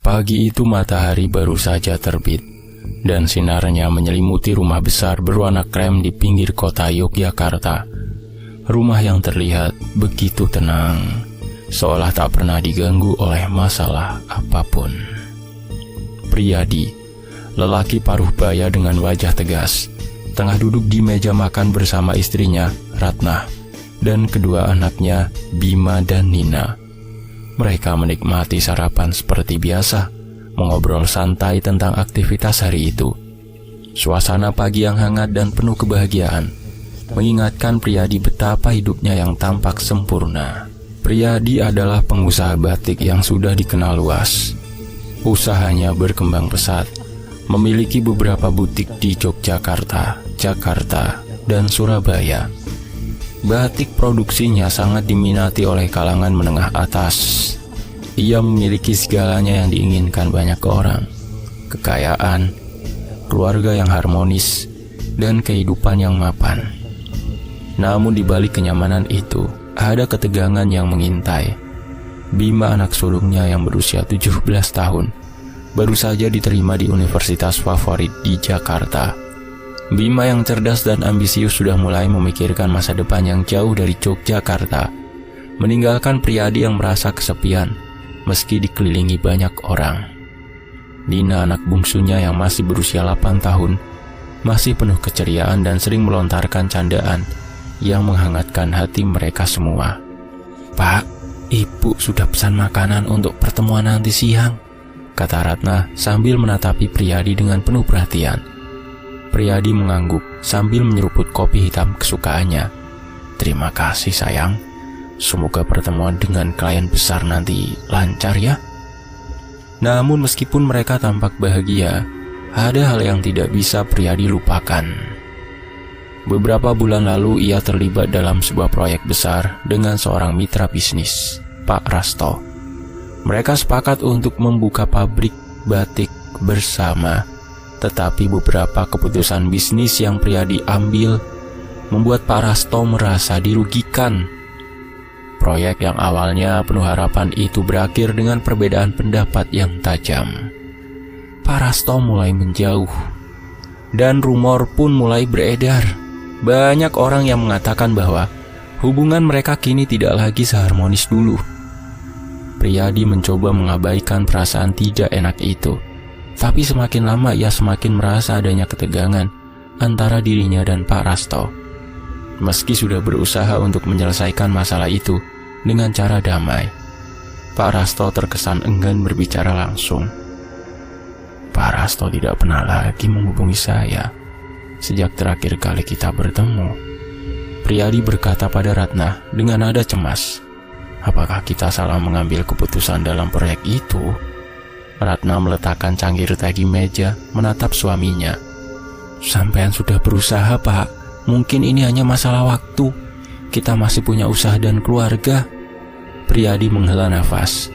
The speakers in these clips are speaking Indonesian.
Pagi itu matahari baru saja terbit, dan sinarnya menyelimuti rumah besar berwarna krem di pinggir kota Yogyakarta. Rumah yang terlihat begitu tenang, seolah tak pernah diganggu oleh masalah apapun. Priyadi, lelaki paruh baya dengan wajah tegas, tengah duduk di meja makan bersama istrinya, Ratna, dan kedua anaknya, Bima dan Nina. Mereka menikmati sarapan seperti biasa, mengobrol santai tentang aktivitas hari itu. Suasana pagi yang hangat dan penuh kebahagiaan mengingatkan Priyadi betapa hidupnya yang tampak sempurna. Priyadi adalah pengusaha batik yang sudah dikenal luas. Usahanya berkembang pesat, memiliki beberapa butik di Yogyakarta, Jakarta, dan Surabaya. Batik produksinya sangat diminati oleh kalangan menengah atas. Ia memiliki segalanya yang diinginkan banyak orang: kekayaan, keluarga yang harmonis, dan kehidupan yang mapan. Namun di balik kenyamanan itu, ada ketegangan yang mengintai. Bima, anak sulungnya yang berusia 17 tahun, baru saja diterima di universitas favorit di Jakarta. Bima yang cerdas dan ambisius sudah mulai memikirkan masa depan yang jauh dari Yogyakarta, meninggalkan Priyadi yang merasa kesepian meski dikelilingi banyak orang. Nina, anak bungsunya yang masih berusia 8 tahun, masih penuh keceriaan dan sering melontarkan candaan yang menghangatkan hati mereka semua. "Pak, Ibu sudah pesan makanan untuk pertemuan nanti siang," kata Ratna sambil menatapi Priyadi dengan penuh perhatian. Priyadi mengangguk sambil menyeruput kopi hitam kesukaannya. "Terima kasih sayang, semoga pertemuan dengan klien besar nanti lancar ya." Namun meskipun mereka tampak bahagia, ada hal yang tidak bisa Priyadi lupakan. Beberapa bulan lalu ia terlibat dalam sebuah proyek besar dengan seorang mitra bisnis, Pak Rasto. Mereka sepakat untuk membuka pabrik batik bersama. Tetapi beberapa keputusan bisnis yang Priyadi ambil membuat Pak Rasto merasa dirugikan. Proyek yang awalnya penuh harapan itu berakhir dengan perbedaan pendapat yang tajam. Pak Rasto mulai menjauh, dan rumor pun mulai beredar. Banyak orang yang mengatakan bahwa hubungan mereka kini tidak lagi seharmonis dulu. Priyadi mencoba mengabaikan perasaan tidak enak itu. Tapi semakin lama ia semakin merasa adanya ketegangan antara dirinya dan Pak Rasto. Meski sudah berusaha untuk menyelesaikan masalah itu dengan cara damai, Pak Rasto terkesan enggan berbicara langsung. "Pak Rasto tidak pernah lagi menghubungi saya sejak terakhir kali kita bertemu," Priyadi berkata pada Ratna dengan nada cemas. "Apakah kita salah mengambil keputusan dalam proyek itu?" Ratna meletakkan cangkir teh di meja, menatap suaminya. "Sampean sudah berusaha, Pak. Mungkin ini hanya masalah waktu. Kita masih punya usaha dan keluarga." Priyadi menghela nafas,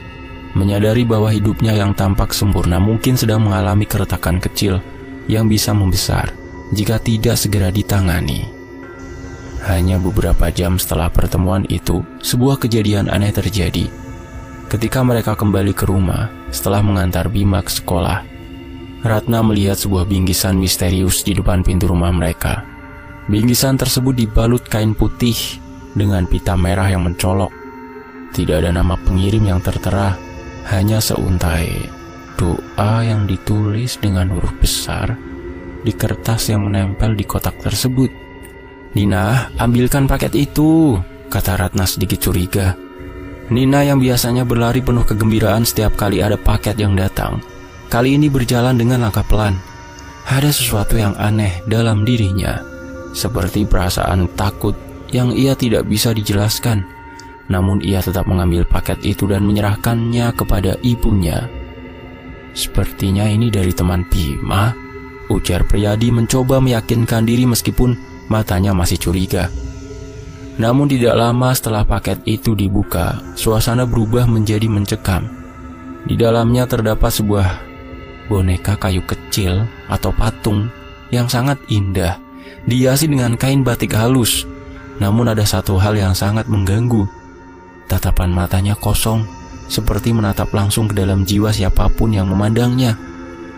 menyadari bahwa hidupnya yang tampak sempurna mungkin sedang mengalami keretakan kecil yang bisa membesar jika tidak segera ditangani. Hanya beberapa jam setelah pertemuan itu, sebuah kejadian aneh terjadi. Ketika mereka kembali ke rumah setelah mengantar Bima ke sekolah, Ratna melihat sebuah bingkisan misterius di depan pintu rumah mereka. Bingkisan tersebut dibalut kain putih dengan pita merah yang mencolok. Tidak ada nama pengirim yang tertera, hanya seuntai doa yang ditulis dengan huruf besar di kertas yang menempel di kotak tersebut. "Nina, ambilkan paket itu," kata Ratna sedikit curiga. Nina yang biasanya berlari penuh kegembiraan setiap kali ada paket yang datang, kali ini berjalan dengan langkah pelan. Ada sesuatu yang aneh dalam dirinya, seperti perasaan takut yang ia tidak bisa dijelaskan. Namun ia tetap mengambil paket itu dan menyerahkannya kepada ibunya. "Sepertinya ini dari teman Bima," ujar Priyadi mencoba meyakinkan diri meskipun matanya masih curiga. Namun tidak lama setelah paket itu dibuka, suasana berubah menjadi mencekam. Di dalamnya terdapat sebuah boneka kayu kecil atau patung yang sangat indah, dihiasi dengan kain batik halus. Namun ada satu hal yang sangat mengganggu. Tatapan matanya kosong, seperti menatap langsung ke dalam jiwa siapapun yang memandangnya.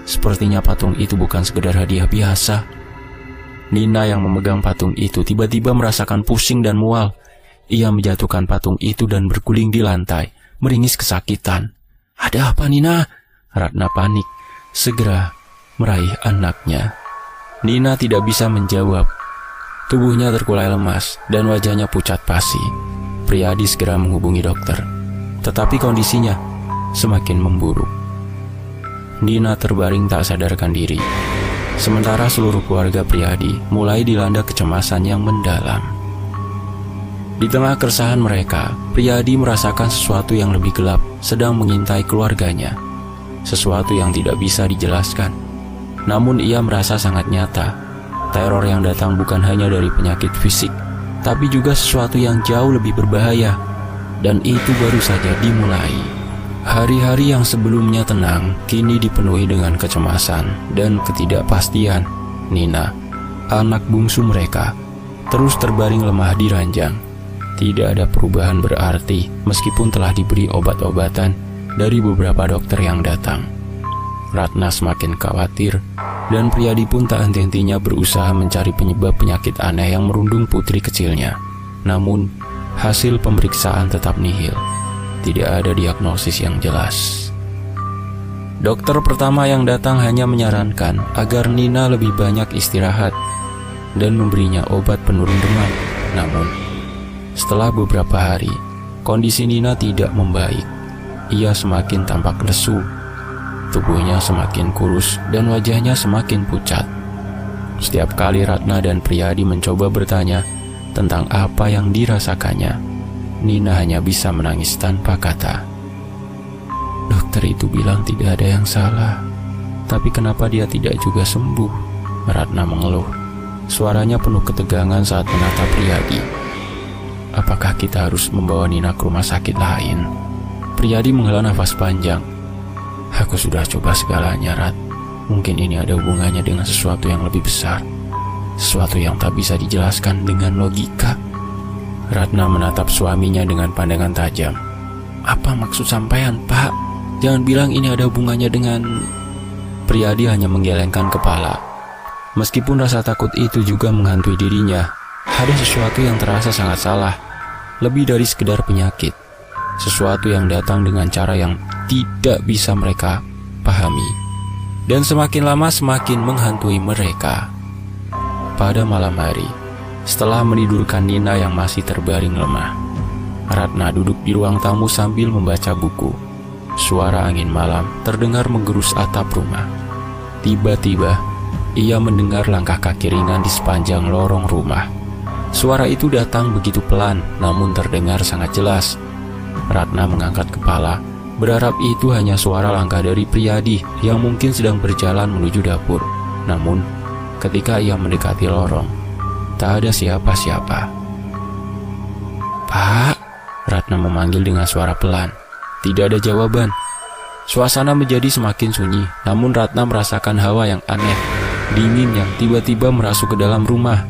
Sepertinya patung itu bukan sekedar hadiah biasa. Nina yang memegang patung itu tiba-tiba merasakan pusing dan mual. Ia menjatuhkan patung itu dan berguling di lantai, meringis kesakitan. "Ada apa, Nina?" Ratna panik, segera meraih anaknya. Nina tidak bisa menjawab. Tubuhnya terkulai lemas dan wajahnya pucat pasi. Priyadi segera menghubungi dokter, tetapi kondisinya semakin memburuk. Nina terbaring tak sadarkan diri. Sementara seluruh keluarga Priyadi mulai dilanda kecemasan yang mendalam. Di tengah keresahan mereka, Priyadi merasakan sesuatu yang lebih gelap sedang mengintai keluarganya. Sesuatu yang tidak bisa dijelaskan. Namun ia merasa sangat nyata. Teror yang datang bukan hanya dari penyakit fisik, tapi juga sesuatu yang jauh lebih berbahaya. Dan itu baru saja dimulai. Hari-hari yang sebelumnya tenang, kini dipenuhi dengan kecemasan dan ketidakpastian. Nina, anak bungsu mereka, terus terbaring lemah di ranjang. Tidak ada perubahan berarti meskipun telah diberi obat-obatan dari beberapa dokter yang datang. Ratna semakin khawatir dan Priyadi pun tak henti-hentinya berusaha mencari penyebab penyakit aneh yang merundung putri kecilnya. Namun, hasil pemeriksaan tetap nihil. Tidak ada diagnosis yang jelas. Dokter pertama yang datang hanya menyarankan agar Nina lebih banyak istirahat dan memberinya obat penurun demam. Namun, setelah beberapa hari, kondisi Nina tidak membaik. Ia semakin tampak lesu, tubuhnya semakin kurus dan wajahnya semakin pucat. Setiap kali Ratna dan Priyadi mencoba bertanya tentang apa yang dirasakannya, Nina hanya bisa menangis tanpa kata. Dokter itu bilang tidak ada yang salah, tapi kenapa dia tidak juga sembuh? Ratna mengeluh. Suaranya penuh ketegangan saat menatap Priyadi. Apakah kita harus membawa Nina ke rumah sakit lain? Priyadi menghela nafas panjang. Aku sudah coba segalanya, Rat. Mungkin ini ada hubungannya dengan sesuatu yang lebih besar. Sesuatu yang tak bisa dijelaskan dengan logika. Ratna menatap suaminya dengan pandangan tajam. Apa maksud sampean, Pak? Jangan bilang ini ada hubungannya dengan... Priyadi hanya menggelengkan kepala. Meskipun rasa takut itu juga menghantui dirinya, ada sesuatu yang terasa sangat salah. Lebih dari sekedar penyakit. Sesuatu yang datang dengan cara yang tidak bisa mereka pahami. Dan semakin lama semakin menghantui mereka. Pada malam hari, setelah menidurkan Nina yang masih terbaring lemah, Ratna duduk di ruang tamu sambil membaca buku. Suara angin malam terdengar menggerus atap rumah. Tiba-tiba, ia mendengar langkah kaki ringan di sepanjang lorong rumah. Suara itu datang begitu pelan, namun terdengar sangat jelas. Ratna mengangkat kepala, berharap itu hanya suara langkah dari Priyadi yang mungkin sedang berjalan menuju dapur. Namun, ketika ia mendekati lorong, tak ada siapa-siapa. "Pak," Ratna memanggil dengan suara pelan. Tidak ada jawaban. Suasana menjadi semakin sunyi, namun Ratna merasakan hawa yang aneh, dingin yang tiba-tiba merasuk ke dalam rumah.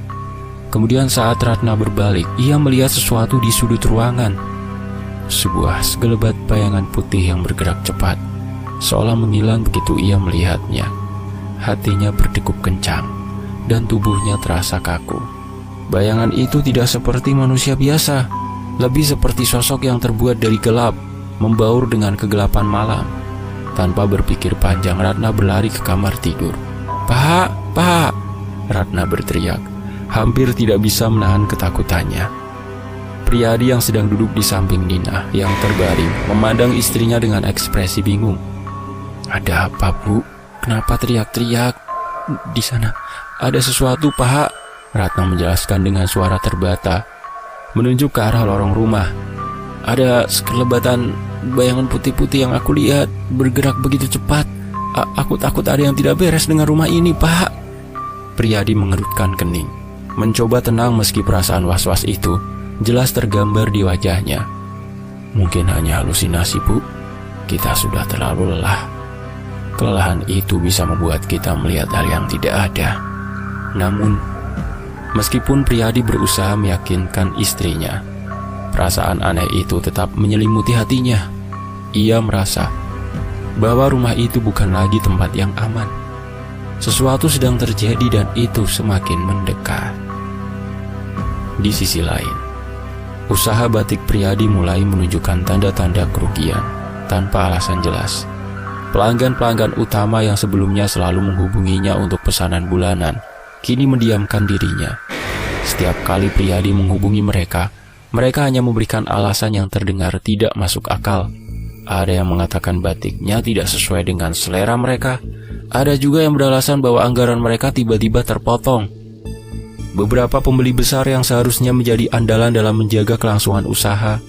Kemudian saat Ratna berbalik, ia melihat sesuatu di sudut ruangan. Sebuah segelebat bayangan putih yang bergerak cepat, seolah menghilang begitu ia melihatnya. Hatinya berdegup kencang, dan tubuhnya terasa kaku. Bayangan itu tidak seperti manusia biasa, lebih seperti sosok yang terbuat dari gelap, membaur dengan kegelapan malam. Tanpa berpikir panjang, Ratna berlari ke kamar tidur. "Pak, Pak!" Ratna berteriak, hampir tidak bisa menahan ketakutannya. Priyadi yang sedang duduk di samping Nina yang terbaring memandang istrinya dengan ekspresi bingung. "Ada apa, Bu? Kenapa teriak-teriak? Di sana ada sesuatu, Pak." Ratna menjelaskan dengan suara terbata, menunjuk ke arah lorong rumah. "Ada sekelebatan bayangan putih-putih yang aku lihat bergerak begitu cepat. Aku takut ada yang tidak beres dengan rumah ini, Pak." Priyadi mengerutkan kening, mencoba tenang meski perasaan was-was itu jelas tergambar di wajahnya. "Mungkin hanya halusinasi, Bu. Kita sudah terlalu lelah. Kelelahan itu bisa membuat kita melihat hal yang tidak ada." Namun, meskipun Priyadi berusaha meyakinkan istrinya, perasaan aneh itu tetap menyelimuti hatinya. Ia merasa bahwa rumah itu bukan lagi tempat yang aman. Sesuatu sedang terjadi dan itu semakin mendekat. Di sisi lain, usaha batik Priyadi mulai menunjukkan tanda-tanda kerugian tanpa alasan jelas. Pelanggan-pelanggan utama yang sebelumnya selalu menghubunginya untuk pesanan bulanan kini mendiamkan dirinya. Setiap kali Priyadi menghubungi mereka hanya memberikan alasan yang terdengar tidak masuk akal. Ada yang mengatakan batiknya tidak sesuai dengan selera mereka. Ada juga yang beralasan bahwa anggaran mereka tiba-tiba terpotong. Beberapa pembeli besar yang seharusnya menjadi andalan dalam menjaga kelangsungan usaha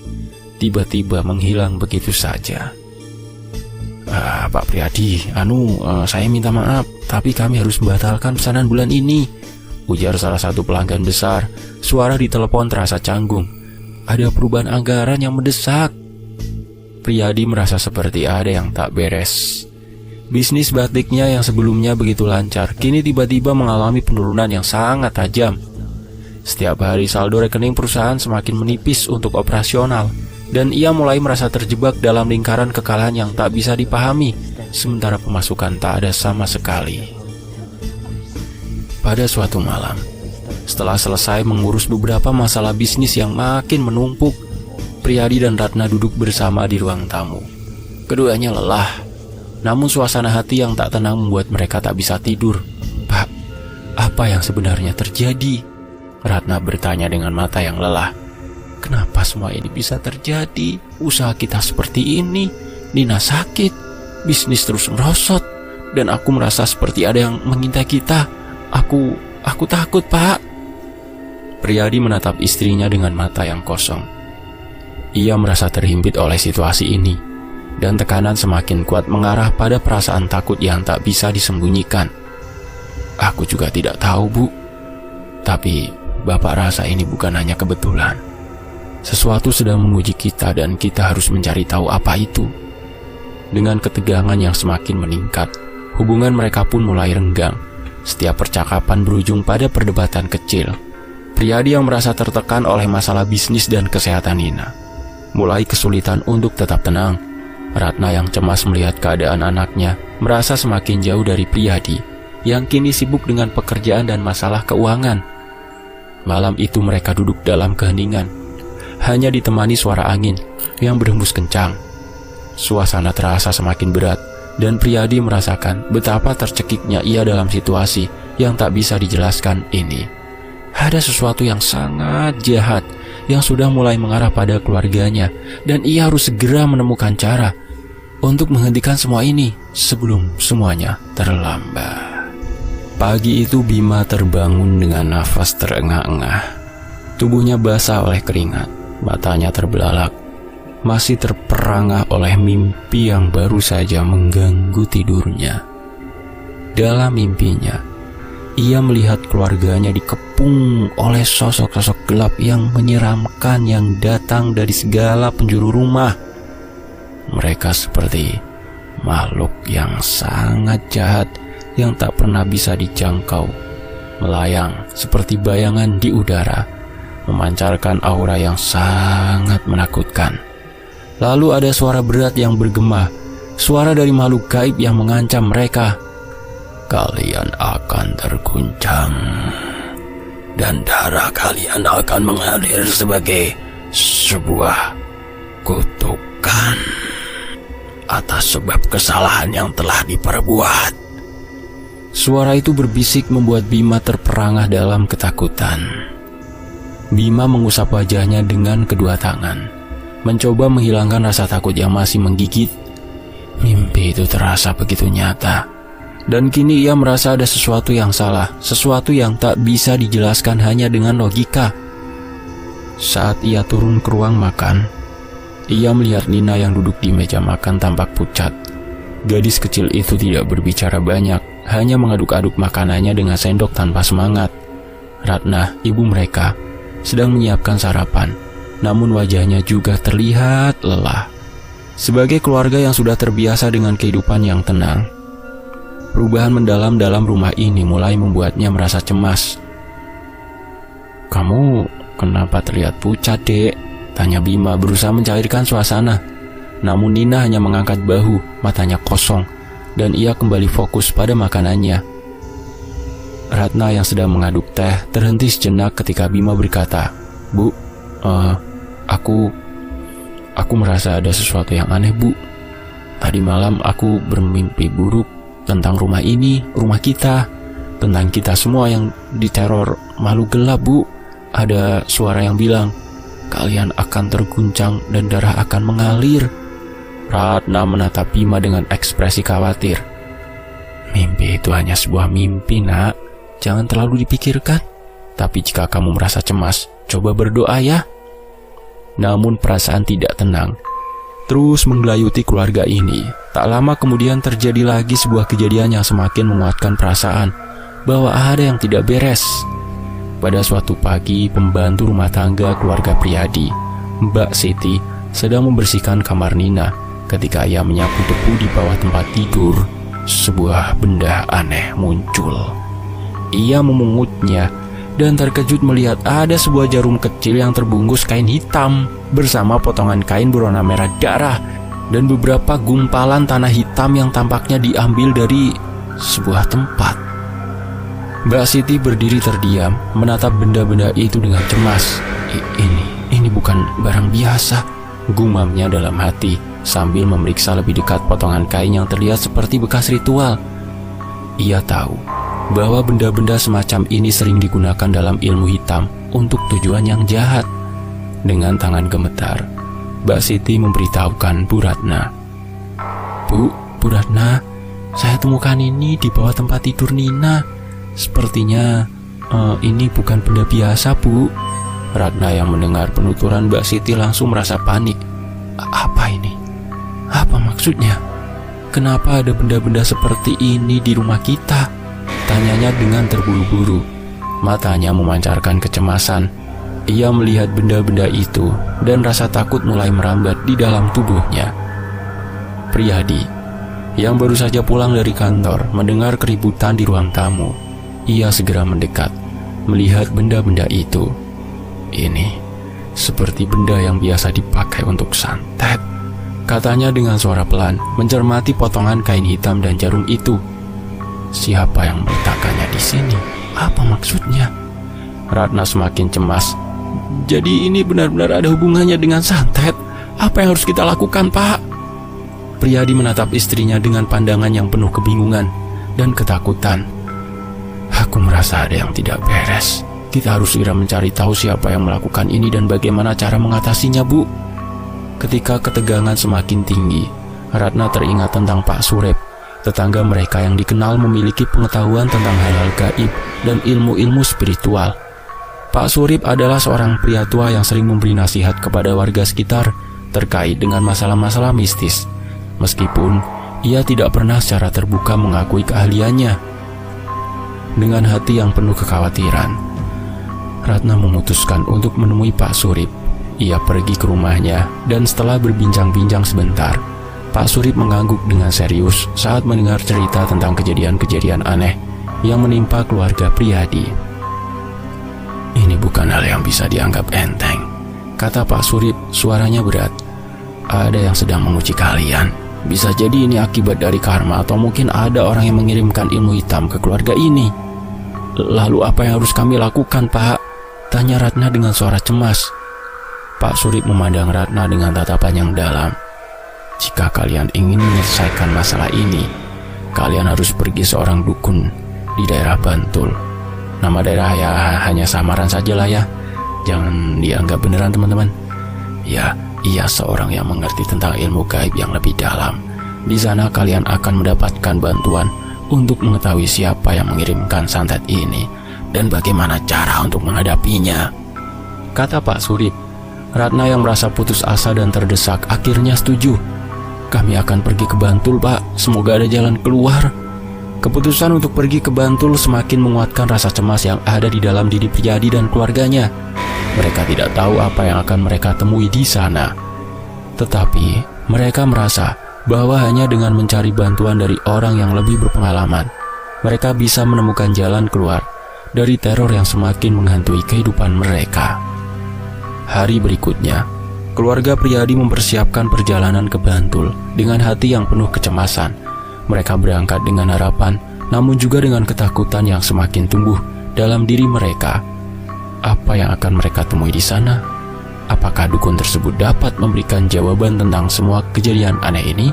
tiba-tiba menghilang begitu saja. Pak Priyadi, saya minta maaf, tapi kami harus membatalkan pesanan bulan ini, ujar salah satu pelanggan besar. Suara di telepon terasa canggung. Ada perubahan anggaran yang mendesak. Priyadi merasa seperti ada yang tak beres. Bisnis batiknya yang sebelumnya begitu lancar, kini tiba-tiba mengalami penurunan yang sangat tajam. Setiap hari saldo rekening perusahaan semakin menipis untuk operasional, dan ia mulai merasa terjebak dalam lingkaran kekalahan yang tak bisa dipahami, sementara pemasukan tak ada sama sekali. Pada suatu malam, setelah selesai mengurus beberapa masalah bisnis yang makin menumpuk, Priyadi dan Ratna duduk bersama di ruang tamu. Keduanya lelah, namun suasana hati yang tak tenang membuat mereka tak bisa tidur. "Pak, apa yang sebenarnya terjadi?" Ratna bertanya dengan mata yang lelah. "Kenapa semua ini bisa terjadi? Usaha kita seperti ini, Nina sakit, bisnis terus merosot, dan aku merasa seperti ada yang mengintai kita. Aku takut, Pak." Priyadi menatap istrinya dengan mata yang kosong. Ia merasa terhimpit oleh situasi ini, dan tekanan semakin kuat mengarah pada perasaan takut yang tak bisa disembunyikan. "Aku juga tidak tahu, Bu. Tapi Bapak rasa ini bukan hanya kebetulan. Sesuatu sedang menguji kita dan kita harus mencari tahu apa itu." Dengan ketegangan yang semakin meningkat, hubungan mereka pun mulai renggang. Setiap percakapan berujung pada perdebatan kecil. Priyadi yang merasa tertekan oleh masalah bisnis dan kesehatan Nina mulai kesulitan untuk tetap tenang. Ratna yang cemas melihat keadaan anaknya merasa semakin jauh dari Priyadi yang kini sibuk dengan pekerjaan dan masalah keuangan. Malam itu mereka duduk dalam keheningan, hanya ditemani suara angin yang berhembus kencang. Suasana terasa semakin berat, dan Priyadi merasakan betapa tercekiknya ia dalam situasi yang tak bisa dijelaskan ini. Ada sesuatu yang sangat jahat yang sudah mulai mengarah pada keluarganya, dan ia harus segera menemukan cara untuk menghentikan semua ini sebelum semuanya terlambat. Pagi itu Bima terbangun dengan nafas terengah-engah. Tubuhnya basah oleh keringat, matanya terbelalak, masih terperangah oleh mimpi yang baru saja mengganggu tidurnya. Dalam mimpinya, ia melihat keluarganya dikepung oleh sosok-sosok gelap yang menyeramkan yang datang dari segala penjuru rumah. Mereka seperti makhluk yang sangat jahat yang tak pernah bisa dijangkau, melayang seperti bayangan di udara, memancarkan aura yang sangat menakutkan. Lalu ada suara berat yang bergema, suara dari makhluk gaib yang mengancam mereka. "Kalian akan terguncang, dan darah kalian akan mengalir sebagai sebuah kutukan atas sebab kesalahan yang telah diperbuat." Suara itu berbisik membuat Bima terperangah dalam ketakutan. Bima mengusap wajahnya dengan kedua tangan, mencoba menghilangkan rasa takut yang masih menggigit. Mimpi itu terasa begitu nyata, dan kini ia merasa ada sesuatu yang salah, sesuatu yang tak bisa dijelaskan hanya dengan logika. Saat ia turun ke ruang makan, ia melihat Nina yang duduk di meja makan tampak pucat. Gadis kecil itu tidak berbicara banyak, hanya mengaduk-aduk makanannya dengan sendok tanpa semangat. Ratna, ibu mereka, sedang menyiapkan sarapan, namun wajahnya juga terlihat lelah. Sebagai keluarga yang sudah terbiasa dengan kehidupan yang tenang, perubahan mendalam dalam rumah ini mulai membuatnya merasa cemas. "Kamu kenapa terlihat pucat, Dek?" tanya Bima berusaha mencairkan suasana. Namun Nina hanya mengangkat bahu, matanya kosong, dan ia kembali fokus pada makanannya. Ratna yang sedang mengaduk teh terhenti sejenak ketika Bima berkata, "Bu, aku merasa ada sesuatu yang aneh, Bu. Tadi malam aku bermimpi buruk tentang rumah ini, rumah kita, tentang kita semua yang diteror makhluk gelap, Bu. Ada suara yang bilang, kalian akan terguncang dan darah akan mengalir." Ratna menatap Bima dengan ekspresi khawatir. "Mimpi itu hanya sebuah mimpi, Nak. Jangan terlalu dipikirkan. Tapi jika kamu merasa cemas, coba berdoa ya." Namun perasaan tidak tenang terus menggelayuti keluarga ini. Tak lama kemudian terjadi lagi sebuah kejadian yang semakin menguatkan perasaan bahwa ada yang tidak beres. Pada suatu pagi, pembantu rumah tangga keluarga Priadi, Mbak Siti, sedang membersihkan kamar Nina. Ketika ia menyapu debu di bawah tempat tidur, sebuah benda aneh muncul. Ia memungutnya dan terkejut melihat ada sebuah jarum kecil yang terbungkus kain hitam bersama potongan kain berwarna merah darah dan beberapa gumpalan tanah hitam yang tampaknya diambil dari sebuah tempat. Mbak Siti berdiri terdiam menatap benda-benda itu dengan cemas. Ini bukan barang biasa, gumamnya dalam hati sambil memeriksa lebih dekat potongan kain yang terlihat seperti bekas ritual. Ia tahu bahwa benda-benda semacam ini sering digunakan dalam ilmu hitam untuk tujuan yang jahat. Dengan tangan gemetar, Mbak Siti memberitahukan Bu Ratna. Bu Ratna, saya temukan ini di bawah tempat tidur Nina. Sepertinya ini bukan benda biasa, Bu. Ratna yang mendengar penuturan Mbak Siti langsung merasa panik. Apa ini? Apa maksudnya? Kenapa ada benda-benda seperti ini di rumah kita? Tanyanya dengan terburu-buru. Matanya memancarkan kecemasan. Ia melihat benda-benda itu dan rasa takut mulai merambat di dalam tubuhnya. Priadi yang baru saja pulang dari kantor mendengar keributan di ruang tamu. Ia segera mendekat, melihat benda-benda itu. Ini seperti benda yang biasa dipakai untuk santet, katanya dengan suara pelan, mencermati potongan kain hitam dan jarum itu. Siapa yang meletakkannya di sini? Apa maksudnya? Ratna semakin cemas. Jadi ini benar-benar ada hubungannya dengan santet? Apa yang harus kita lakukan, Pak? Priadi menatap istrinya dengan pandangan yang penuh kebingungan dan ketakutan. Aku merasa ada yang tidak beres. Kita harus segera mencari tahu siapa yang melakukan ini dan bagaimana cara mengatasinya, Bu. Ketika ketegangan semakin tinggi, Ratna teringat tentang Pak Surip, tetangga mereka yang dikenal memiliki pengetahuan tentang hal-hal gaib dan ilmu-ilmu spiritual. Pak Surip adalah seorang pria tua yang sering memberi nasihat kepada warga sekitar terkait dengan masalah-masalah mistis. Meskipun ia tidak pernah secara terbuka mengakui keahliannya. Dengan hati yang penuh kekhawatiran, Ratna memutuskan untuk menemui Pak Surip. Ia pergi ke rumahnya dan setelah berbincang-bincang sebentar, Pak Surip mengangguk dengan serius saat mendengar cerita tentang kejadian-kejadian aneh yang menimpa keluarga Priadi. Ini bukan hal yang bisa dianggap enteng, kata Pak Surip, suaranya berat. Ada yang sedang menguji kalian. Bisa jadi ini akibat dari karma atau mungkin ada orang yang mengirimkan ilmu hitam ke keluarga ini. Lalu apa yang harus kami lakukan, Pak? Tanya Ratna dengan suara cemas. Pak Surip memandang Ratna dengan tatapan yang dalam. Jika kalian ingin menyelesaikan masalah ini, kalian harus pergi seorang dukun di daerah Bantul. Nama daerah ya hanya samaran saja lah ya. Jangan dianggap beneran, teman-teman. Ya, ia seorang yang mengerti tentang ilmu gaib yang lebih dalam. Di sana kalian akan mendapatkan bantuan untuk mengetahui siapa yang mengirimkan santet ini dan bagaimana cara untuk menghadapinya, kata Pak Surip. Ratna yang merasa putus asa dan terdesak akhirnya setuju. Kami akan pergi ke Bantul, Pak. Semoga ada jalan keluar. Keputusan untuk pergi ke Bantul semakin menguatkan rasa cemas yang ada di dalam diri Priadi dan keluarganya. Mereka tidak tahu apa yang akan mereka temui di sana. Tetapi mereka merasa bahwa hanya dengan mencari bantuan dari orang yang lebih berpengalaman, mereka bisa menemukan jalan keluar dari teror yang semakin menghantui kehidupan mereka. Hari berikutnya, keluarga Priyadi mempersiapkan perjalanan ke Bantul dengan hati yang penuh kecemasan. Mereka berangkat dengan harapan, namun juga dengan ketakutan yang semakin tumbuh dalam diri mereka. Apa yang akan mereka temui di sana? Apakah dukun tersebut dapat memberikan jawaban tentang semua kejadian aneh ini?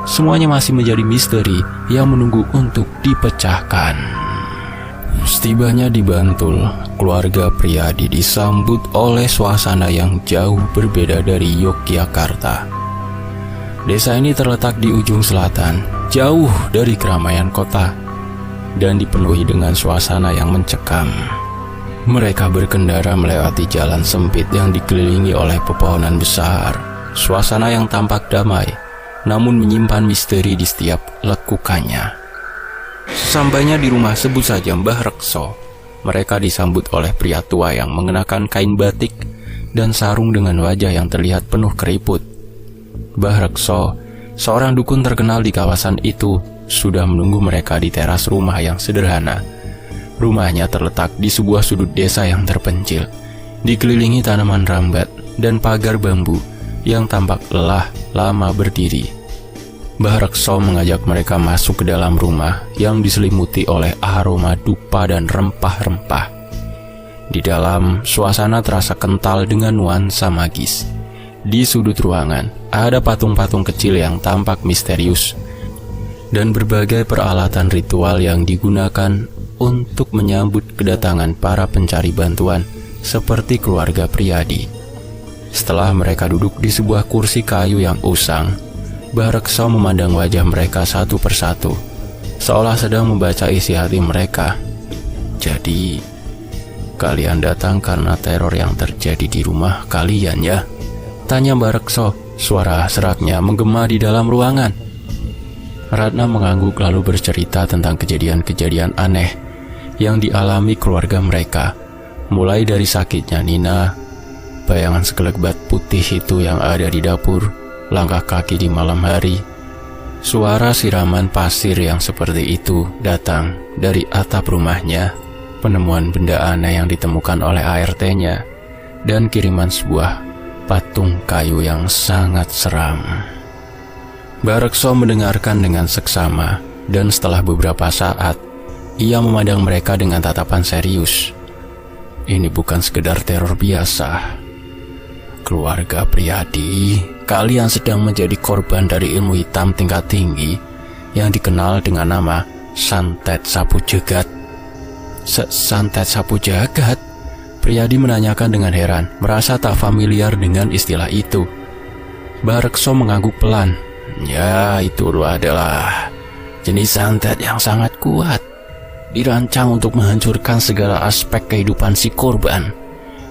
Semuanya masih menjadi misteri yang menunggu untuk dipecahkan. Setibanya di Bantul, keluarga Priyadi disambut oleh suasana yang jauh berbeda dari Yogyakarta. Desa ini terletak di ujung selatan, jauh dari keramaian kota, dan dipenuhi dengan suasana yang mencekam. Mereka berkendara melewati jalan sempit yang dikelilingi oleh pepohonan besar. Suasana yang tampak damai, namun menyimpan misteri di setiap lekukannya. Sesampainya di rumah sebut saja Mbah Rekso, mereka disambut oleh pria tua yang mengenakan kain batik dan sarung dengan wajah yang terlihat penuh keriput. Mbah Rekso, seorang dukun terkenal di kawasan itu, sudah menunggu mereka di teras rumah yang sederhana. Rumahnya terletak di sebuah sudut desa yang terpencil, dikelilingi tanaman rambat dan pagar bambu yang tampak lelah lama berdiri. Mbah Rekso mengajak mereka masuk ke dalam rumah yang diselimuti oleh aroma dupa dan rempah-rempah. Di dalam, suasana terasa kental dengan nuansa magis. Di sudut ruangan, ada patung-patung kecil yang tampak misterius dan berbagai peralatan ritual yang digunakan untuk menyambut kedatangan para pencari bantuan seperti keluarga Priyadi. Setelah mereka duduk di sebuah kursi kayu yang usang, Mbah Rekso memandang wajah mereka satu persatu, seolah sedang membaca isi hati mereka. "Jadi, kalian datang karena teror yang terjadi di rumah kalian ya?" tanya Mbah Rekso. Suara seraknya menggema di dalam ruangan. Ratna mengangguk lalu bercerita tentang kejadian-kejadian aneh yang dialami keluarga mereka, mulai dari sakitnya Nina, bayangan sekelebat putih itu yang ada di dapur, langkah kaki di malam hari, suara siraman pasir yang seperti itu datang dari atap rumahnya, penemuan benda aneh yang ditemukan oleh ART-nya, dan kiriman sebuah patung kayu yang sangat seram. Mbah Rekso mendengarkan dengan seksama, dan setelah beberapa saat, ia memandang mereka dengan tatapan serius. "Ini bukan sekedar teror biasa. Keluarga Priyadi, kalian sedang menjadi korban dari ilmu hitam tingkat tinggi yang dikenal dengan nama Santet Sapu Jagat." Santet Sapu Jagat? Priyadi menanyakan dengan heran, merasa tak familiar dengan istilah itu. Mbah Rekso mengangguk pelan. "Ya, itu adalah jenis santet yang sangat kuat, dirancang untuk menghancurkan segala aspek kehidupan si korban.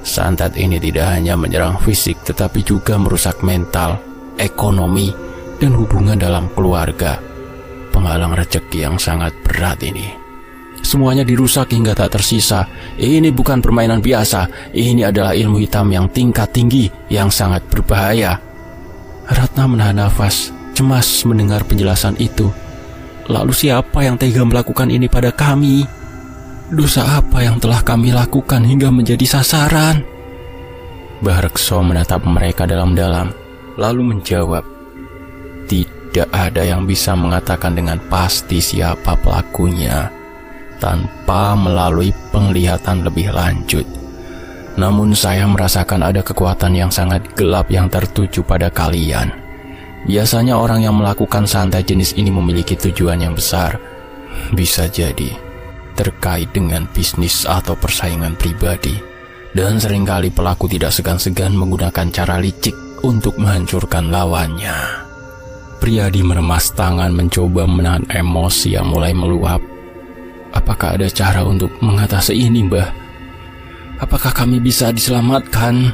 Santet ini tidak hanya menyerang fisik, tetapi juga merusak mental, ekonomi, dan hubungan dalam keluarga. Penghalang rezeki yang sangat berat ini. Semuanya dirusak hingga tak tersisa. Ini bukan permainan biasa. Ini adalah ilmu hitam yang tingkat tinggi, yang sangat berbahaya." Ratna menahan nafas, cemas mendengar penjelasan itu. Lalu siapa yang tega melakukan ini pada kami? Dosa apa yang telah kami lakukan hingga menjadi sasaran? Mbah Rekso menatap mereka dalam-dalam, lalu menjawab, "Tidak ada yang bisa mengatakan dengan pasti siapa pelakunya tanpa melalui penglihatan lebih lanjut. Namun saya merasakan ada kekuatan yang sangat gelap yang tertuju pada kalian. Biasanya orang yang melakukan santet jenis ini memiliki tujuan yang besar. Bisa jadi terkait dengan bisnis atau persaingan pribadi. Dan seringkali pelaku tidak segan-segan menggunakan cara licik untuk menghancurkan lawannya." Priyadi meremas tangan mencoba menahan emosi yang mulai meluap. "Apakah ada cara untuk mengatasi ini, Mbah? Apakah kami bisa diselamatkan?"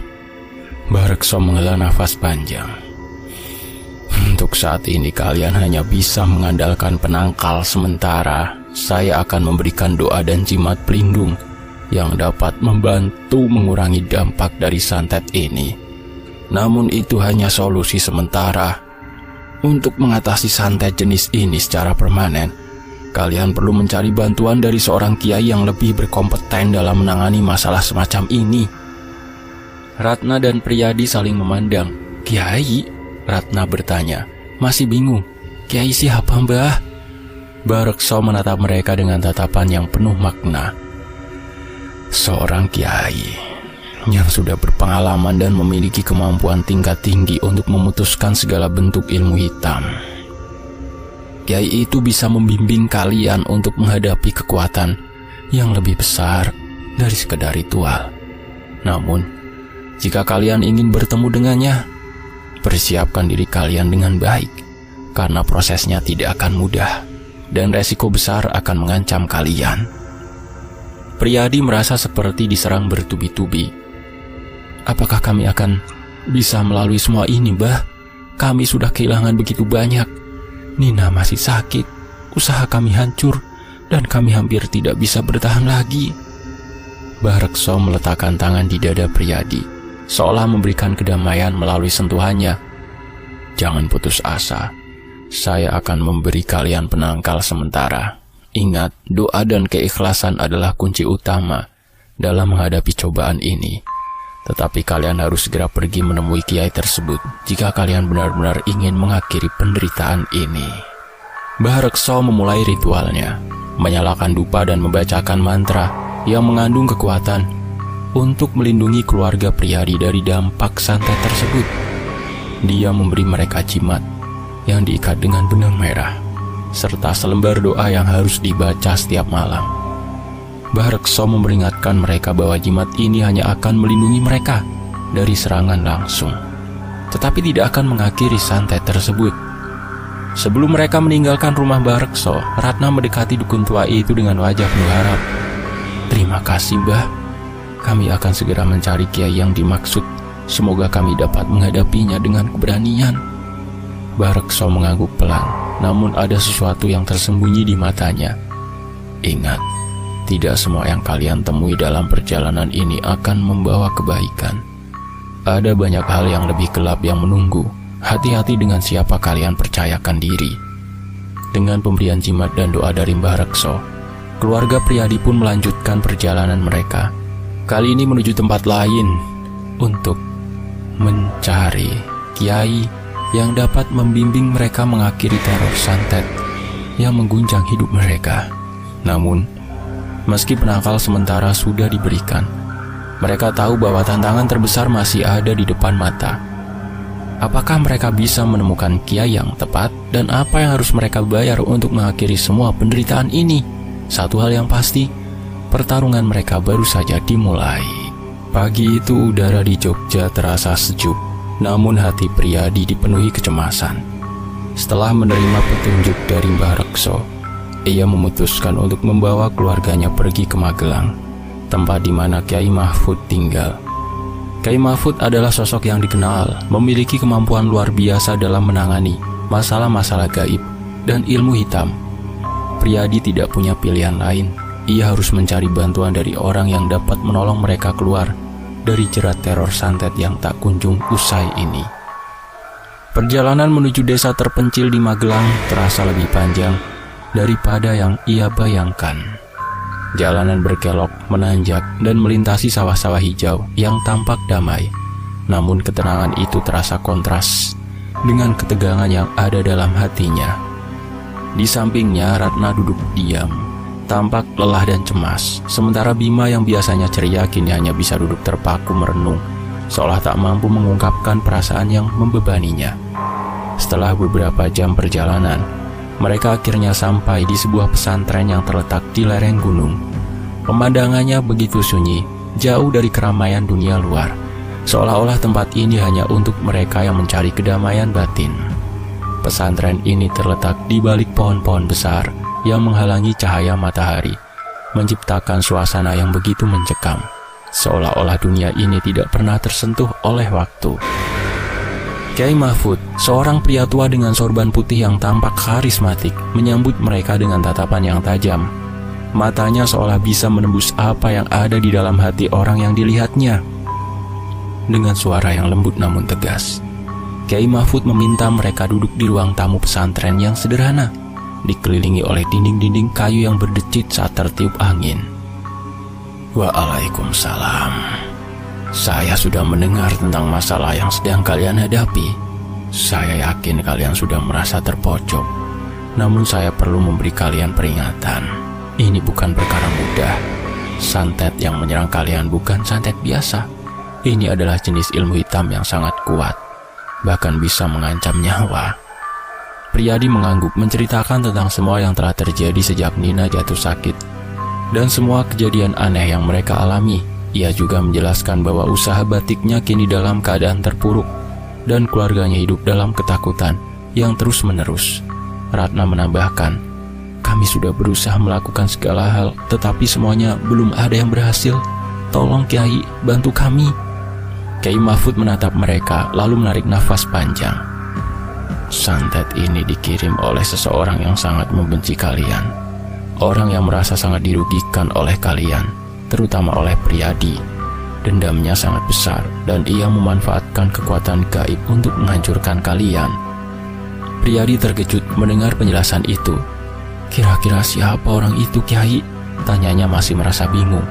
Mbah Rekso menghela nafas panjang. "Untuk saat ini kalian hanya bisa mengandalkan penangkal sementara. Saya akan memberikan doa dan jimat pelindung yang dapat membantu mengurangi dampak dari santet ini. Namun itu hanya solusi sementara. Untuk mengatasi santet jenis ini secara permanen, kalian perlu mencari bantuan dari seorang kiai yang lebih berkompeten dalam menangani masalah semacam ini." Ratna dan Priyadi saling memandang. "Kiai?" Ratna bertanya. "Masih bingung. Kiai siapa, Mbah?" Barekso menatap mereka dengan tatapan yang penuh makna. "Seorang kiai yang sudah berpengalaman dan memiliki kemampuan tingkat tinggi untuk memutuskan segala bentuk ilmu hitam. Kiai itu bisa membimbing kalian untuk menghadapi kekuatan yang lebih besar dari sekedar ritual. Namun, jika kalian ingin bertemu dengannya, persiapkan diri kalian dengan baik, karena prosesnya tidak akan mudah dan resiko besar akan mengancam kalian." Priyadi merasa seperti diserang bertubi-tubi. "Apakah kami akan bisa melalui semua ini, Mbah? Kami sudah kehilangan begitu banyak. Nina masih sakit, usaha kami hancur, dan kami hampir tidak bisa bertahan lagi." Barekso meletakkan tangan di dada Priyadi, seolah memberikan kedamaian melalui sentuhannya. "Jangan putus asa. Saya akan memberi kalian penangkal sementara. Ingat, doa dan keikhlasan adalah kunci utama dalam menghadapi cobaan ini. Tetapi kalian harus segera pergi menemui kiai tersebut jika kalian benar-benar ingin mengakhiri penderitaan ini." Barekso memulai ritualnya, menyalakan dupa dan membacakan mantra yang mengandung kekuatan untuk melindungi keluarga Priyadi dari dampak santet tersebut. Dia memberi mereka jimat yang diikat dengan benang merah, serta selembar doa yang harus dibaca setiap malam. Barekso memperingatkan mereka bahwa jimat ini hanya akan melindungi mereka dari serangan langsung, tetapi tidak akan mengakhiri santet tersebut. Sebelum mereka meninggalkan rumah Barekso, Ratna mendekati dukun tua itu dengan wajah penuh harap. "Terima kasih, Mbah. Kami akan segera mencari kiai yang dimaksud. Semoga kami dapat menghadapinya dengan keberanian." Barekso mengangguk pelan, namun ada sesuatu yang tersembunyi di matanya. "Ingat, tidak semua yang kalian temui dalam perjalanan ini akan membawa kebaikan. Ada banyak hal yang lebih gelap yang menunggu. Hati-hati dengan siapa kalian percayakan diri." Dengan pemberian jimat dan doa dari Barekso, keluarga Priyadi pun melanjutkan perjalanan mereka. Kali ini menuju tempat lain untuk mencari kiai yang dapat membimbing mereka mengakhiri teror santet yang mengguncang hidup mereka. Namun, meski penangkal sementara sudah diberikan, mereka tahu bahwa tantangan terbesar masih ada di depan mata. Apakah mereka bisa menemukan kiai yang tepat, dan apa yang harus mereka bayar untuk mengakhiri semua penderitaan ini? Satu hal yang pasti, pertarungan mereka baru saja dimulai. Pagi itu udara di Jogja terasa sejuk, namun hati Priyadi dipenuhi kecemasan. Setelah menerima petunjuk dari Barekso, ia memutuskan untuk membawa keluarganya pergi ke Magelang, tempat di mana Kiai Mahfud tinggal. Kiai Mahfud adalah sosok yang dikenal memiliki kemampuan luar biasa dalam menangani masalah-masalah gaib dan ilmu hitam. Priyadi tidak punya pilihan lain. Ia harus mencari bantuan dari orang yang dapat menolong mereka keluar dari jerat teror santet yang tak kunjung usai ini. Perjalanan menuju desa terpencil di Magelang terasa lebih panjang daripada yang ia bayangkan. Jalanan berkelok, menanjak, dan melintasi sawah-sawah hijau yang tampak damai. Namun ketenangan itu terasa kontras dengan ketegangan yang ada dalam hatinya. Di sampingnya Ratna duduk diam, tampak lelah dan cemas. Sementara Bima yang biasanya ceria kini hanya bisa duduk terpaku merenung, seolah tak mampu mengungkapkan perasaan yang membebaninya. Setelah beberapa jam perjalanan, mereka akhirnya sampai di sebuah pesantren yang terletak di lereng gunung. Pemandangannya begitu sunyi, jauh dari keramaian dunia luar, seolah-olah tempat ini hanya untuk mereka yang mencari kedamaian batin. Pesantren ini terletak di balik pohon-pohon besar yang menghalangi cahaya matahari, menciptakan suasana yang begitu mencekam, seolah-olah dunia ini tidak pernah tersentuh oleh waktu. Kiai Mahfud, seorang pria tua dengan sorban putih yang tampak karismatik, menyambut mereka dengan tatapan yang tajam. Matanya seolah bisa menembus apa yang ada di dalam hati orang yang dilihatnya. Dengan suara yang lembut namun tegas, Kiai Mahfud meminta mereka duduk di ruang tamu pesantren yang sederhana, dikelilingi oleh dinding-dinding kayu yang berdecit saat tertiup angin. Waalaikumsalam. Saya sudah mendengar tentang masalah yang sedang kalian hadapi. Saya yakin kalian sudah merasa terpojok. Namun saya perlu memberi kalian peringatan. Ini bukan perkara mudah. Santet yang menyerang kalian bukan santet biasa. Ini adalah jenis ilmu hitam yang sangat kuat, bahkan bisa mengancam nyawa. Priyadi mengangguk menceritakan tentang semua yang telah terjadi sejak Nina jatuh sakit dan semua kejadian aneh yang mereka alami. Ia juga menjelaskan bahwa usaha batiknya kini dalam keadaan terpuruk dan keluarganya hidup dalam ketakutan yang terus-menerus. Ratna menambahkan, kami sudah berusaha melakukan segala hal, tetapi semuanya belum ada yang berhasil. Tolong Kiai, bantu kami. Kiai Mahfud menatap mereka lalu menarik nafas panjang. Santet ini dikirim oleh seseorang yang sangat membenci kalian. Orang yang merasa sangat dirugikan oleh kalian, terutama oleh Priyadi. Dendamnya sangat besar dan ia memanfaatkan kekuatan gaib untuk menghancurkan kalian. Priyadi terkejut mendengar penjelasan itu. Kira-kira siapa orang itu, Kiai? Tanyanya masih merasa bingung.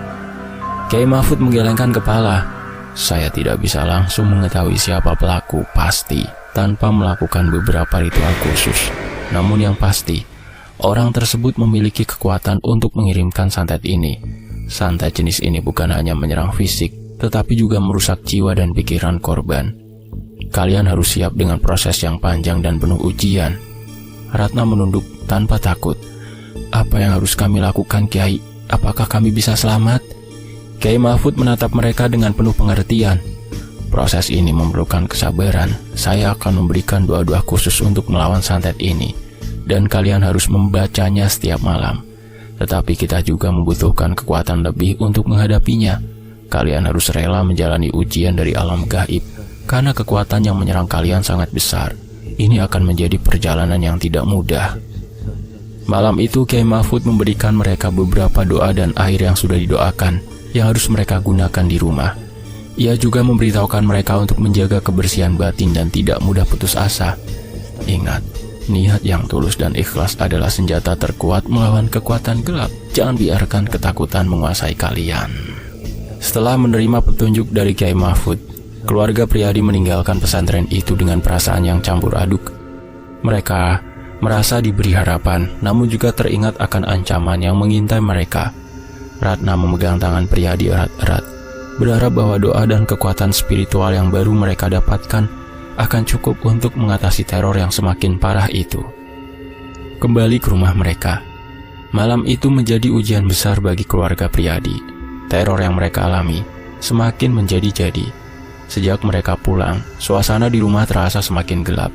Kiai Mahfud menggelengkan kepala. Saya tidak bisa langsung mengetahui siapa pelaku pasti tanpa melakukan beberapa ritual khusus. Namun yang pasti, orang tersebut memiliki kekuatan untuk mengirimkan santet ini. Santet jenis ini bukan hanya menyerang fisik, tetapi juga merusak jiwa dan pikiran korban. Kalian harus siap dengan proses yang panjang dan penuh ujian. Ratna menunduk tanpa takut. Apa yang harus kami lakukan, Kiai? Apakah kami bisa selamat? Kiai Mahfud menatap mereka dengan penuh pengertian. Proses ini memerlukan kesabaran. Saya akan memberikan doa-doa khusus untuk melawan santet ini, dan kalian harus membacanya setiap malam. Tetapi kita juga membutuhkan kekuatan lebih untuk menghadapinya. Kalian harus rela menjalani ujian dari alam gaib, karena kekuatan yang menyerang kalian sangat besar. Ini akan menjadi perjalanan yang tidak mudah. Malam itu Kiai Mahfud memberikan mereka beberapa doa dan air yang sudah didoakan, yang harus mereka gunakan di rumah. Ia juga memberitahukan mereka untuk menjaga kebersihan batin dan tidak mudah putus asa. Ingat, niat yang tulus dan ikhlas adalah senjata terkuat melawan kekuatan gelap. Jangan biarkan ketakutan menguasai kalian. Setelah menerima petunjuk dari Kiai Mahfud, keluarga Priyadi meninggalkan pesantren itu dengan perasaan yang campur aduk. Mereka merasa diberi harapan, namun juga teringat akan ancaman yang mengintai mereka. Ratna memegang tangan Priyadi erat-erat, berharap bahwa doa dan kekuatan spiritual yang baru mereka dapatkan akan cukup untuk mengatasi teror yang semakin parah itu. Kembali ke rumah mereka. Malam itu menjadi ujian besar bagi keluarga Priyadi. Teror yang mereka alami semakin menjadi-jadi. Sejak mereka pulang, suasana di rumah terasa semakin gelap.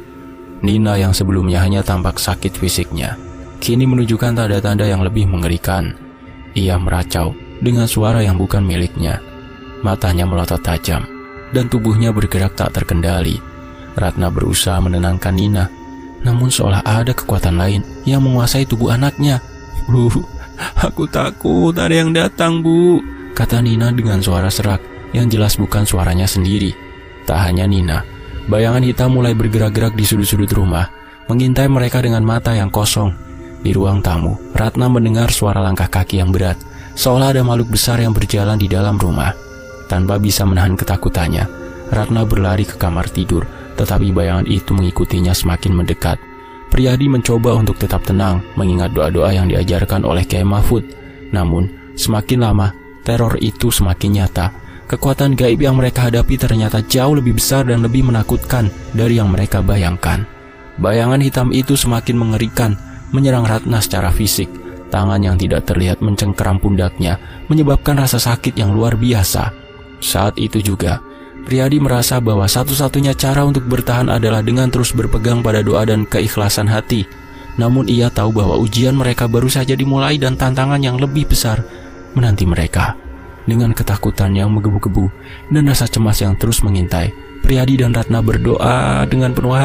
Nina yang sebelumnya hanya tampak sakit fisiknya, kini menunjukkan tanda-tanda yang lebih mengerikan. Ia meracau dengan suara yang bukan miliknya. Matanya melotot tajam, dan tubuhnya bergerak tak terkendali. Ratna berusaha menenangkan Nina, namun seolah ada kekuatan lain yang menguasai tubuh anaknya. Bu, aku takut ada yang datang, Bu, kata Nina dengan suara serak yang jelas bukan suaranya sendiri. Tak hanya Nina, bayangan hitam mulai bergerak-gerak di sudut-sudut rumah, mengintai mereka dengan mata yang kosong. Di ruang tamu, Ratna mendengar suara langkah kaki yang berat, seolah ada makhluk besar yang berjalan di dalam rumah. Tanpa bisa menahan ketakutannya, Ratna berlari ke kamar tidur, tetapi bayangan itu mengikutinya semakin mendekat. Priyadi mencoba untuk tetap tenang, mengingat doa-doa yang diajarkan oleh Kiai Mahfud. Namun, semakin lama, teror itu semakin nyata. Kekuatan gaib yang mereka hadapi ternyata jauh lebih besar dan lebih menakutkan dari yang mereka bayangkan. Bayangan hitam itu semakin mengerikan, menyerang Ratna secara fisik. Tangan yang tidak terlihat mencengkeram pundaknya, menyebabkan rasa sakit yang luar biasa. Saat itu juga, Priyadi merasa bahwa satu-satunya cara untuk bertahan adalah dengan terus berpegang pada doa dan keikhlasan hati. Namun ia tahu bahwa ujian mereka baru saja dimulai dan tantangan yang lebih besar menanti mereka. Dengan ketakutan yang menggebu-gebu dan rasa cemas yang terus mengintai, Priyadi dan Ratna berdoa dengan penuh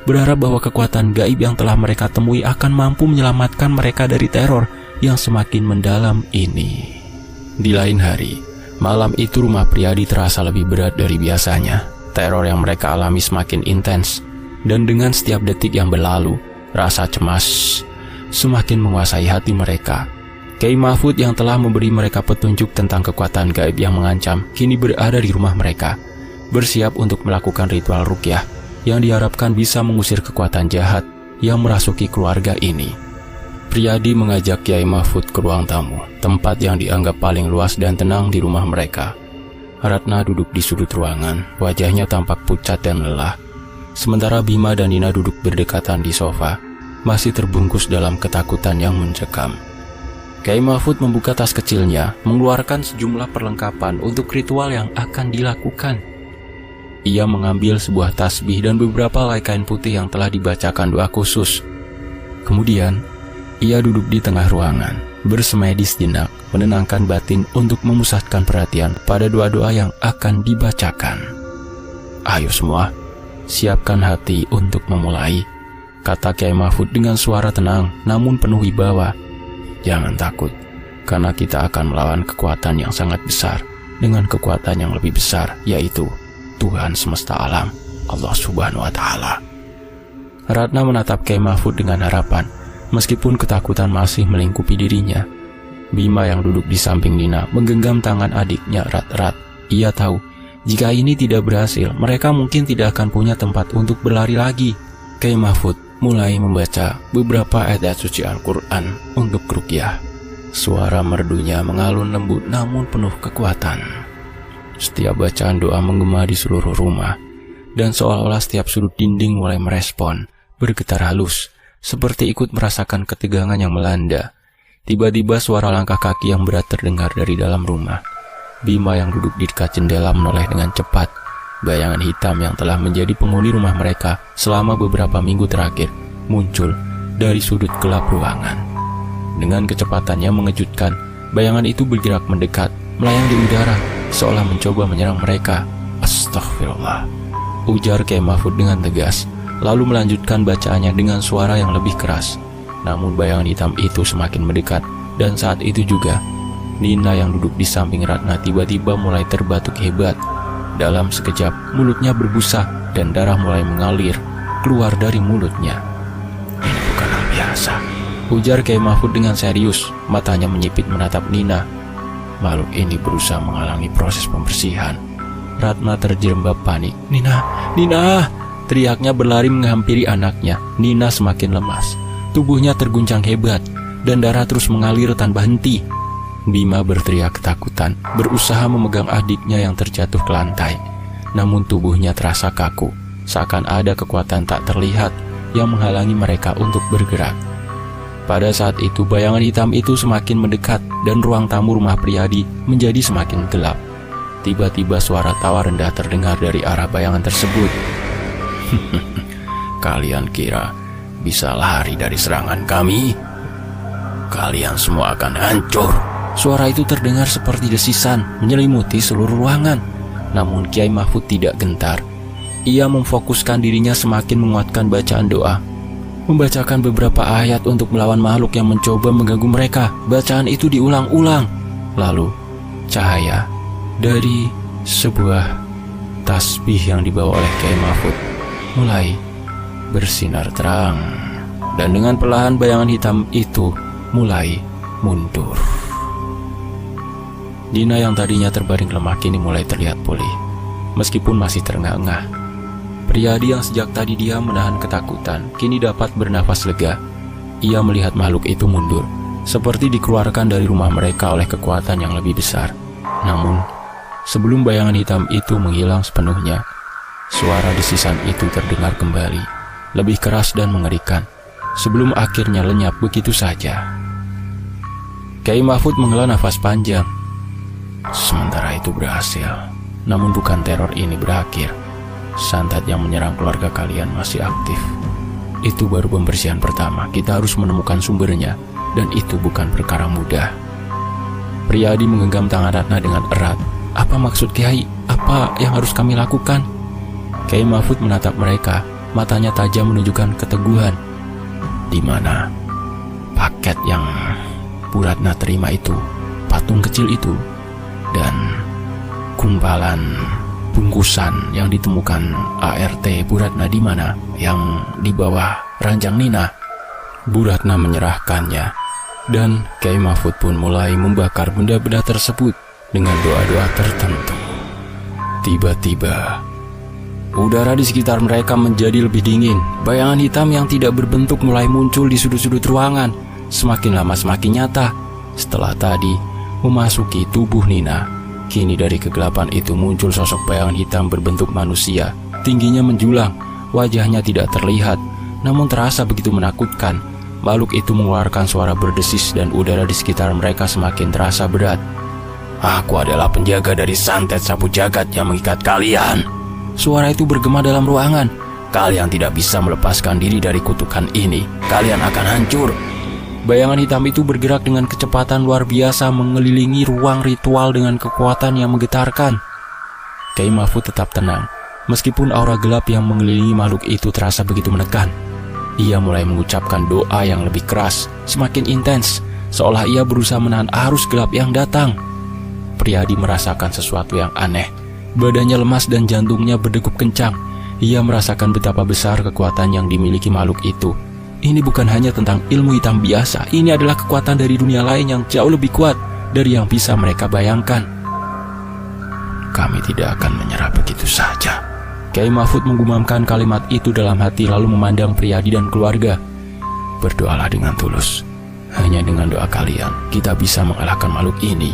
berharap bahwa kekuatan gaib yang telah mereka temui akan mampu menyelamatkan mereka dari teror yang semakin mendalam ini. Di lain hari, malam itu rumah Priyadi terasa lebih berat dari biasanya. Teror yang mereka alami semakin intens, dan dengan setiap detik yang berlalu, rasa cemas semakin menguasai hati mereka. Kiai Mahfud yang telah memberi mereka petunjuk tentang kekuatan gaib yang mengancam kini berada di rumah mereka, bersiap untuk melakukan ritual ruqyah yang diharapkan bisa mengusir kekuatan jahat yang merasuki keluarga ini. Priyadi mengajak Kiai Mahfud ke ruang tamu, tempat yang dianggap paling luas dan tenang di rumah mereka. Ratna duduk di sudut ruangan, wajahnya tampak pucat dan lelah. Sementara Bima dan Nina duduk berdekatan di sofa, masih terbungkus dalam ketakutan yang mencekam. Kiai Mahfud membuka tas kecilnya, mengeluarkan sejumlah perlengkapan untuk ritual yang akan dilakukan. Ia mengambil sebuah tasbih dan beberapa helai kain putih yang telah dibacakan doa khusus. Kemudian, ia duduk di tengah ruangan, bersemedi sejenak, menenangkan batin untuk memusatkan perhatian pada doa-doa yang akan dibacakan. "Ayo semua, siapkan hati untuk memulai," kata Kiai Mahfud dengan suara tenang namun penuh wibawa. "Jangan takut, karena kita akan melawan kekuatan yang sangat besar dengan kekuatan yang lebih besar, yaitu Tuhan semesta alam, Allah Subhanahu wa Ta'ala." Ratna menatap Kiai Mahfud dengan harapan, meskipun ketakutan masih melingkupi dirinya. Bima yang duduk di samping Nina menggenggam tangan adiknya erat-erat. Ia tahu, jika ini tidak berhasil, mereka mungkin tidak akan punya tempat untuk berlari lagi. Kiai Mahfud mulai membaca beberapa ayat suci Al-Quran untuk ruqyah. Suara merdunya mengalun lembut namun penuh kekuatan. Setiap bacaan doa menggema di seluruh rumah, dan seolah-olah setiap sudut dinding mulai merespon, bergetar halus, seperti ikut merasakan ketegangan yang melanda. Tiba-tiba suara langkah kaki yang berat terdengar dari dalam rumah. Bima yang duduk di dekat jendela menoleh dengan cepat. Bayangan hitam yang telah menjadi penghuni rumah mereka selama beberapa minggu terakhir muncul dari sudut gelap ruangan. Dengan kecepatan yang mengejutkan, bayangan itu bergerak mendekat, melayang di udara, seolah mencoba menyerang mereka. "Astaghfirullah," ujar Kiai Mahfud dengan tegas, lalu melanjutkan bacaannya dengan suara yang lebih keras. Namun bayangan hitam itu semakin mendekat, dan saat itu juga Nina yang duduk di samping Ratna tiba-tiba mulai terbatuk hebat. Dalam sekejap, mulutnya berbusa dan darah mulai mengalir keluar dari mulutnya. "Ini bukan hal biasa," ujar Kiai Mahfud dengan serius, matanya menyipit menatap Nina. Makhluk ini berusaha menghalangi proses pembersihan. Ratna terjerembab panik. Nina!" Teriaknya berlari menghampiri anaknya. Nina semakin lemas. Tubuhnya terguncang hebat, dan darah terus mengalir tanpa henti. Bima berteriak ketakutan, berusaha memegang adiknya yang terjatuh ke lantai. Namun tubuhnya terasa kaku, seakan ada kekuatan tak terlihat yang menghalangi mereka untuk bergerak. Pada saat itu bayangan hitam itu semakin mendekat dan ruang tamu rumah Priyadi menjadi semakin gelap. Tiba-tiba suara tawa rendah terdengar dari arah bayangan tersebut. "Kalian kira bisa lari dari serangan kami? Kalian semua akan hancur." Suara itu terdengar seperti desisan menyelimuti seluruh ruangan. Namun Kiai Mahfud tidak gentar. Ia memfokuskan dirinya semakin menguatkan bacaan doa, membacakan beberapa ayat untuk melawan makhluk yang mencoba mengganggu mereka. Bacaan itu diulang-ulang. Lalu cahaya dari sebuah tasbih yang dibawa oleh Kiai Mahfud mulai bersinar terang, dan dengan perlahan bayangan hitam itu mulai mundur. Nina yang tadinya terbaring lemah kini mulai terlihat pulih, meskipun masih terengah-engah. Priyadi yang sejak tadi diam menahan ketakutan kini dapat bernafas lega. Ia melihat makhluk itu mundur, seperti dikeluarkan dari rumah mereka oleh kekuatan yang lebih besar. Namun, sebelum bayangan hitam itu menghilang sepenuhnya, suara desisan itu terdengar kembali, lebih keras dan mengerikan, sebelum akhirnya lenyap begitu saja. Kiai Mahfud menghela nafas panjang. Sementara itu berhasil, namun bukan teror ini berakhir. Santet yang menyerang keluarga kalian masih aktif. Itu baru pembersihan pertama. Kita harus menemukan sumbernya, dan itu bukan perkara mudah. Priyadi menggenggam tangan Ratna dengan erat. "Apa maksud Kiai? Apa yang harus kami lakukan?" Kiai Mahfud menatap mereka, matanya tajam menunjukkan keteguhan. "Di mana paket yang Bu Ratna terima itu, patung kecil itu, dan gumpalan bungkusan yang ditemukan ART Bu Ratna di mana? Yang di bawah ranjang Nina?" Bu Ratna menyerahkannya. Dan Kyai Mahfud pun mulai membakar benda-benda tersebut dengan doa-doa tertentu. Tiba-tiba, udara di sekitar mereka menjadi lebih dingin. Bayangan hitam yang tidak berbentuk mulai muncul di sudut-sudut ruangan. Semakin lama semakin nyata. Setelah tadi memasuki tubuh Nina, kini dari kegelapan itu muncul sosok bayangan hitam berbentuk manusia. Tingginya menjulang, wajahnya tidak terlihat, namun terasa begitu menakutkan. Makhluk itu mengeluarkan suara berdesis dan udara di sekitar mereka semakin terasa berat. Aku adalah penjaga dari santet sapu jagat yang mengikat kalian. Suara itu bergema dalam ruangan. Kalian tidak bisa melepaskan diri dari kutukan ini. Kalian akan hancur. Bayangan hitam itu bergerak dengan kecepatan luar biasa mengelilingi ruang ritual dengan kekuatan yang menggetarkan. Kyai Mahfud tetap tenang, meskipun aura gelap yang mengelilingi makhluk itu terasa begitu menekan. Ia mulai mengucapkan doa yang lebih keras, semakin intens, seolah ia berusaha menahan arus gelap yang datang. Priyadi merasakan sesuatu yang aneh. Badannya lemas dan jantungnya berdegup kencang. Ia merasakan betapa besar kekuatan yang dimiliki makhluk itu. Ini bukan hanya tentang ilmu hitam biasa, ini adalah kekuatan dari dunia lain yang jauh lebih kuat dari yang bisa mereka bayangkan. Kami tidak akan menyerah begitu saja. Kyai Mahfud menggumamkan kalimat itu dalam hati lalu memandang Priyadi dan keluarga. Berdoalah dengan tulus. Hanya dengan doa kalian, kita bisa mengalahkan makhluk ini.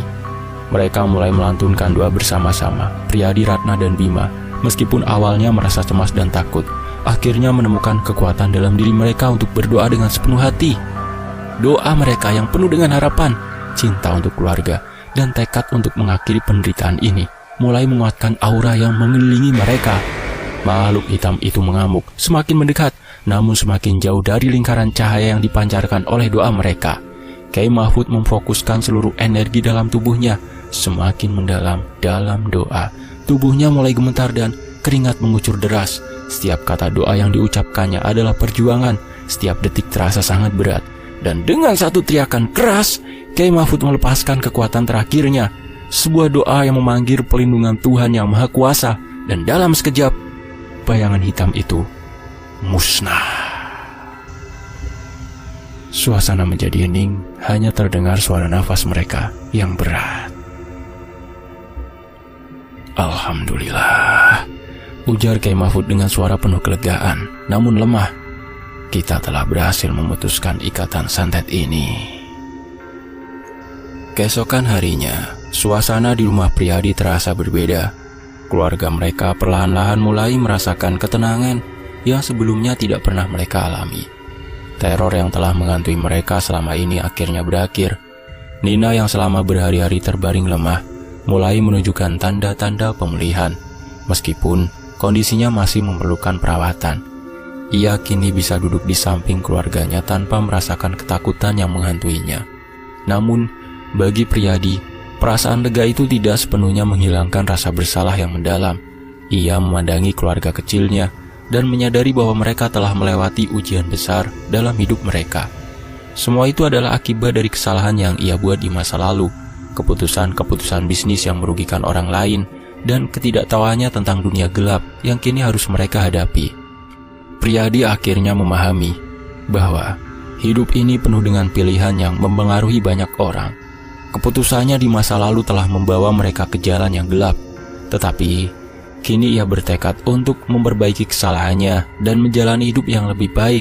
Mereka mulai melantunkan doa bersama-sama, Priyadi, Ratna, dan Bima. Meskipun awalnya merasa cemas dan takut, akhirnya menemukan kekuatan dalam diri mereka untuk berdoa dengan sepenuh hati. Doa mereka yang penuh dengan harapan, cinta untuk keluarga, dan tekad untuk mengakhiri penderitaan ini mulai menguatkan aura yang mengelilingi mereka. Makhluk hitam itu mengamuk, semakin mendekat, namun semakin jauh dari lingkaran cahaya yang dipancarkan oleh doa mereka. Kyai Mahfud memfokuskan seluruh energi dalam tubuhnya, semakin mendalam dalam doa. Tubuhnya mulai gemetar dan keringat mengucur deras. Setiap kata doa yang diucapkannya adalah perjuangan. Setiap detik terasa sangat berat. Dan dengan satu teriakan keras, Kyai Mahfud melepaskan kekuatan terakhirnya. Sebuah doa yang memanggil pelindungan Tuhan yang Maha Kuasa. Dan dalam sekejap, bayangan hitam itu musnah. Suasana menjadi hening, hanya terdengar suara nafas mereka yang berat. Alhamdulillah, ujar Kyai Mahfud dengan suara penuh kelegaan, namun lemah. Kita telah berhasil memutuskan ikatan santet ini. Keesokan harinya, suasana di rumah Priyadi terasa berbeda. Keluarga mereka perlahan-lahan mulai merasakan ketenangan yang sebelumnya tidak pernah mereka alami. Teror yang telah menghantui mereka selama ini akhirnya berakhir. Nina yang selama berhari-hari terbaring lemah mulai menunjukkan tanda-tanda pemulihan. Meskipun kondisinya masih memerlukan perawatan, ia kini bisa duduk di samping keluarganya tanpa merasakan ketakutan yang menghantuinya. Namun, bagi Priyadi, perasaan lega itu tidak sepenuhnya menghilangkan rasa bersalah yang mendalam. Ia memandangi keluarga kecilnya dan menyadari bahwa mereka telah melewati ujian besar dalam hidup mereka. Semua itu adalah akibat dari kesalahan yang ia buat di masa lalu, keputusan-keputusan bisnis yang merugikan orang lain, dan ketidaktahuannya tentang dunia gelap yang kini harus mereka hadapi. Priyadi akhirnya memahami bahwa hidup ini penuh dengan pilihan yang mempengaruhi banyak orang. Keputusannya di masa lalu telah membawa mereka ke jalan yang gelap, tetapi kini ia bertekad untuk memperbaiki kesalahannya dan menjalani hidup yang lebih baik.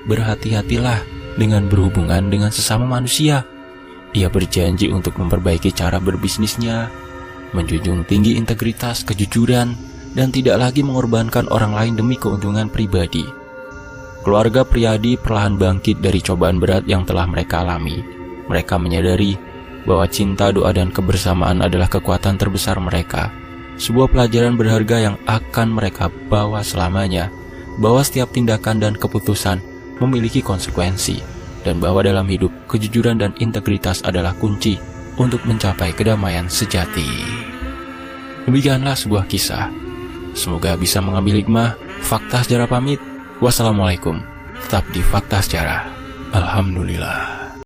Berhati-hatilah dengan berhubungan dengan sesama manusia. Ia berjanji untuk memperbaiki cara berbisnisnya, menjunjung tinggi integritas, kejujuran, dan tidak lagi mengorbankan orang lain demi keuntungan pribadi. Keluarga Priyadi perlahan bangkit dari cobaan berat yang telah mereka alami. Mereka menyadari bahwa cinta, doa, dan kebersamaan adalah kekuatan terbesar mereka. Sebuah pelajaran berharga yang akan mereka bawa selamanya, bahwa setiap tindakan dan keputusan memiliki konsekuensi, dan bahwa dalam hidup, kejujuran dan integritas adalah kunci untuk mencapai kedamaian sejati. Demikianlah sebuah kisah. Semoga bisa mengambil hikmah. Fakta Sejarah pamit. Wassalamualaikum. Tetap di Fakta Sejarah. Alhamdulillah.